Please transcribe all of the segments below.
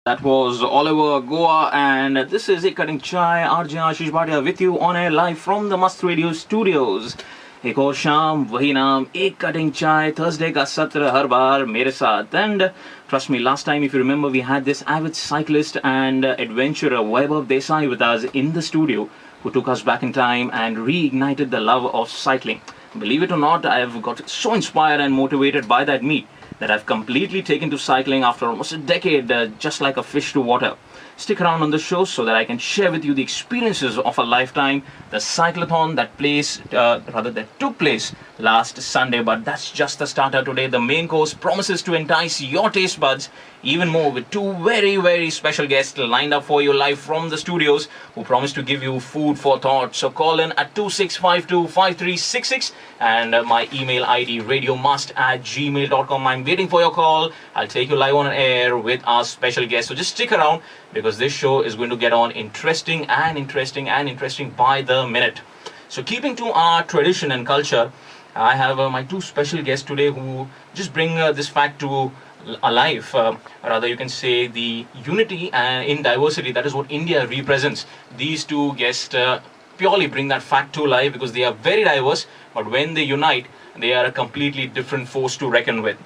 That was Oliver Goa, and this is एक cutting चाय RJ Ashish Bhatia with you on air live from the मस्त radio studios. एक और शाम वही नाम एक कटिंग चाय थर्सडे का सत्र हर बार मेरे साथ. And trust me, last time if you remember we had this avid cyclist and adventurer Vaibhav Desai with us in the studio who took us back in time and reignited the love of cycling. Believe it or not, I have got so inspired and motivated by that meet that I've completely taken to cycling after almost a decade, just like a fish to water. Stick around on the show so that I can share with you the experiences of a lifetime, the cyclothon that took place last Sunday. But that's just the starter today. The main course promises to entice your taste buds even more with two very special guests lined up for you live from the studios who promise to give you food for thought. So call in at 26525366 and my email ID radiomust@gmail.com. I'm waiting for your call. I'll take you live on air with our special guest. So just stick around because this show is going to get on interesting by the minute. So keeping to our tradition and culture, I have my two special guests today who just bring this fact to alive. Rather, you can say the unity in diversity. That is what India represents. These two guests purely bring that fact to life because they are very diverse, but when they unite, they are a completely different force to reckon with.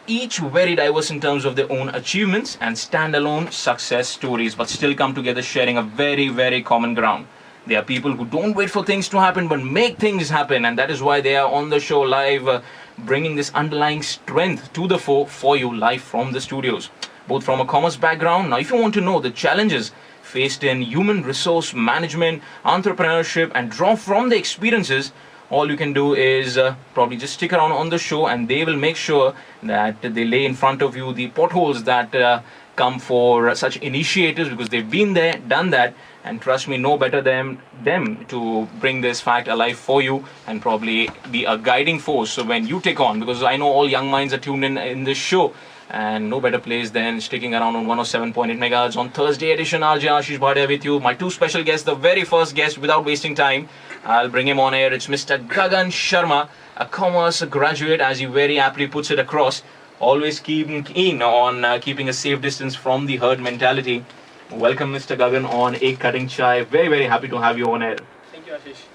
Each very diverse in terms of their own achievements and standalone success stories, but still come together sharing a very common ground. They are people who don't wait for things to happen but make things happen, and that is why they are on the show live, bringing this underlying strength to the fore for you live from the studios. Both from a commerce background. Now, if you want to know the challenges faced in human resource management, entrepreneurship, and draw from the experiences, all you can do is probably just stick around on the show and they will make sure that they lay in front of you the potholes that come for such initiatives because they've been there, done that, and trust me, no better than them to bring this fact alive for you and probably be a guiding force. So when you take on, because I know all young minds are tuned in this show, and no better place than sticking around on 107.8 megahertz on Thursday edition. RJ Ashish Bhatia with you. My two special guests, the very first guest, without wasting time, I'll bring him on air. It's Mr. Gagan Sharma, a commerce graduate, as he very aptly puts it across. Always keeping keen on keeping a safe distance from the herd mentality. Welcome, Mr. Gagan, on Ek Cutting Chai. Very happy to have you on air. Thank you, Ashish.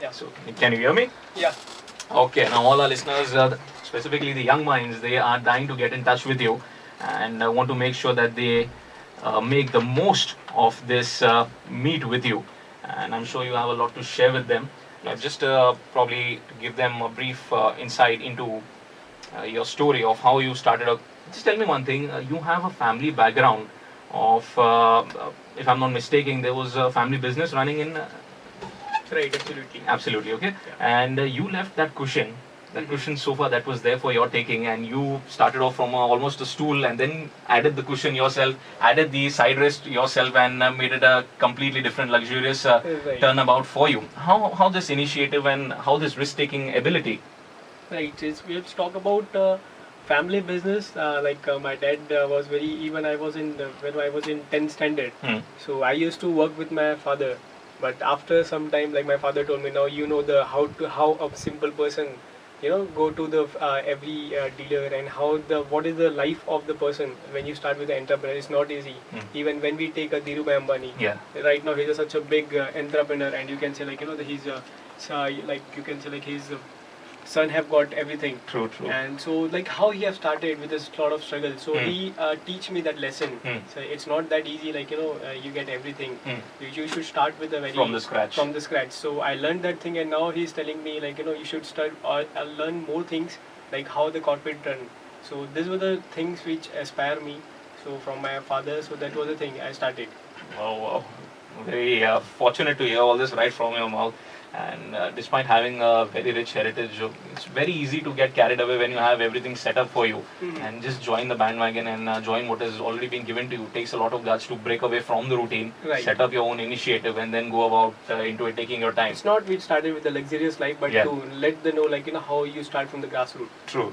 Yeah. So, can you hear me? Yeah. Okay, now all our listeners, specifically the young minds, they are dying to get in touch with you and want to make sure that they make the most of this meet with you. And I'm sure you have a lot to share with them. Just probably give them a brief insight into your story of how you started up. Just tell me one thing, you have a family background of, if I'm not mistaken, there was a family business running in... Right, absolutely. Absolutely, okay. Yeah. And you left that cushion, cushion sofa that was there for your taking, and you started off from almost a stool and then added the cushion yourself, added the side rest yourself, and made it a completely different luxurious right. turnabout for you. How this initiative and how this risk-taking ability? Right, let's talk about family business. My dad was even I was when I was in 10th standard. So I used to work with my father. But after some time, like my father told me, now you know how a simple person, go to the every dealer and what is the life of the person when you start with the entrepreneur. It's not easy. Even when we take a Dhirubhai Ambani, right now he's such a big entrepreneur, and you can say he's his son have got everything. True. And so how he have started with this lot of struggle. So he teach me that lesson. So it's not that easy. You get everything. You should start with from the scratch. So I learned that thing, and now he's telling me you should start learn more things like how the corporate run. So these were the things which inspire me. So from my father. So that was the thing I started. Wow. Very fortunate to hear all this right from your mouth. And despite having a very rich heritage, it's very easy to get carried away when you have everything set up for you and just join the bandwagon and join what has already been given to you. It takes a lot of guts to break away from the routine, set up your own initiative, and then go about into it, taking your time. It's not we started with a luxurious life, but to let them know how you start from the grassroots. True.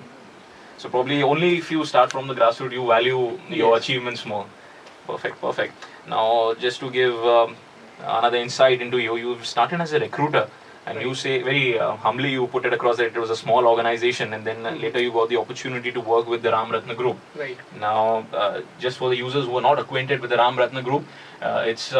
So probably only if you start from the grassroots, you value your achievements more. Perfect. Now, just to give another insight into you, you started as a recruiter And you say very humbly, you put it across that it was a small organization, and then later you got the opportunity to work with the Ram Ratna Group. Right. Now, just for the users who are not acquainted with the Ram Ratna Group, it's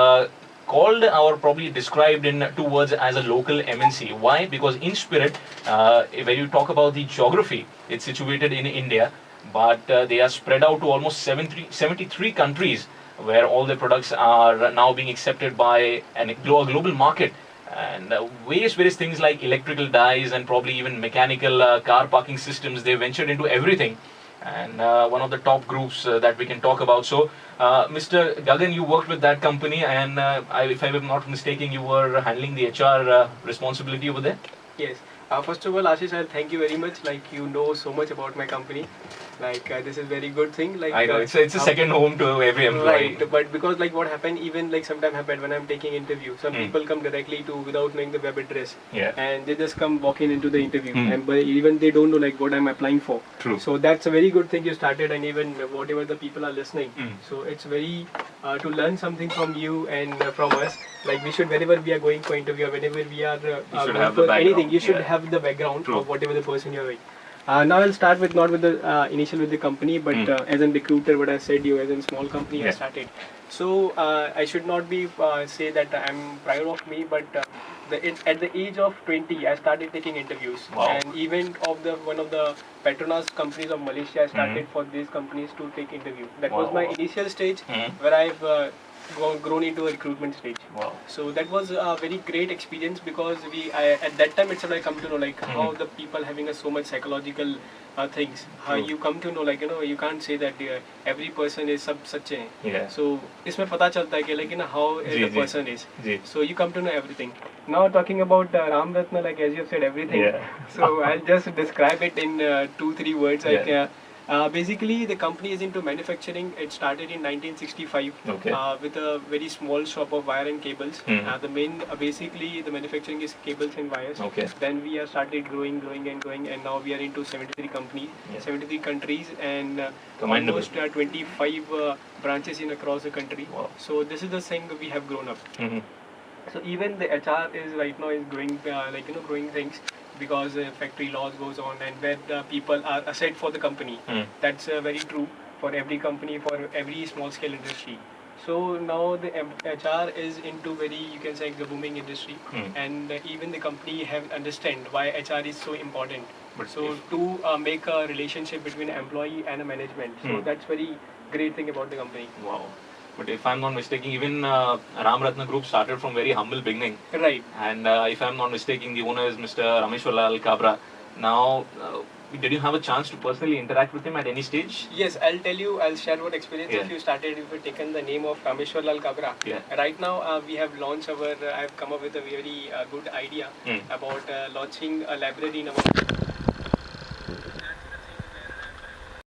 called or probably described in 2 words as a local MNC. Why? Because in spirit, when you talk about the geography, it's situated in India, but they are spread out to almost 73 countries, where all the products are now being accepted by a global market. And various things like electrical dyes and probably even mechanical car parking systems, they ventured into everything. And one of the top groups that we can talk about. So, Mr. Gagan, you worked with that company, and if I am not mistaken, you were handling the HR responsibility over there? Yes. First of all, Ashish, I'll thank you very much. Like, you know so much about my company. Like, this is very good thing. Like, I know, it's a second home to every employee. Right, but because like what happened, even like sometime happened when I'm taking interview, some people come directly to without knowing the web address. Yeah. And they just come walking into the interview, and but even they don't know like what I'm applying for. True. So that's a very good thing you started, and even whatever the people are listening. So it's very to learn something from you and from us. Like we should, whenever we are going for interview, or whenever we are going for anything, you should have the background of whatever the person you're with. Now I'll start with not with the initial with the company, but as a recruiter, what I said you as a small company I started. So I should not be say that I'm proud of me, but at the age of 20, I started taking interviews, and even of the one of the Petronas companies of Malaysia, I started for these companies to take interview. That was my initial stage where I've grown into a recruitment stage. Wow. So that was a very great experience, because at that time itself I come to know like how the people having a so much psychological things. How you come to know, like you can't say that every person is such a. Yeah. So इसमें पता चलता है कि like how the person is. So you come to know everything. Now talking about Ram Ratna, like as you have said everything. Yeah. So I'll just describe it in 2-3 words. Like. Basically, the company is into manufacturing. It started in 1965 with a very small shop of wire and cables. The main, basically, the manufacturing is cables and wires. Then we have started growing, and now we are into 73 companies, 73 countries, and almost 25 branches in across the country. Wow. So this is the thing we have grown up. So even the HR is right now is growing, growing things. Because factory laws goes on, and where the people are asset for the company. That's very true for every company, for every small scale industry. So now the HR is into very, you can say, the booming industry, and even the company have understand why HR is so important. But so to make a relationship between employee and a management. So that's very great thing about the company. Wow. But if I'm not mistaken, even Ram Ratna Group started from very humble beginning. Right. And if I'm not mistaken, the owner is Mr. Rameshwarlal Kabra. Now, did you have a chance to personally interact with him at any stage? Yes, I'll share what experience if you taken the name of Rameshwarlal Kabra. Right now, we have launched I've come up with a very good idea about launching a library in our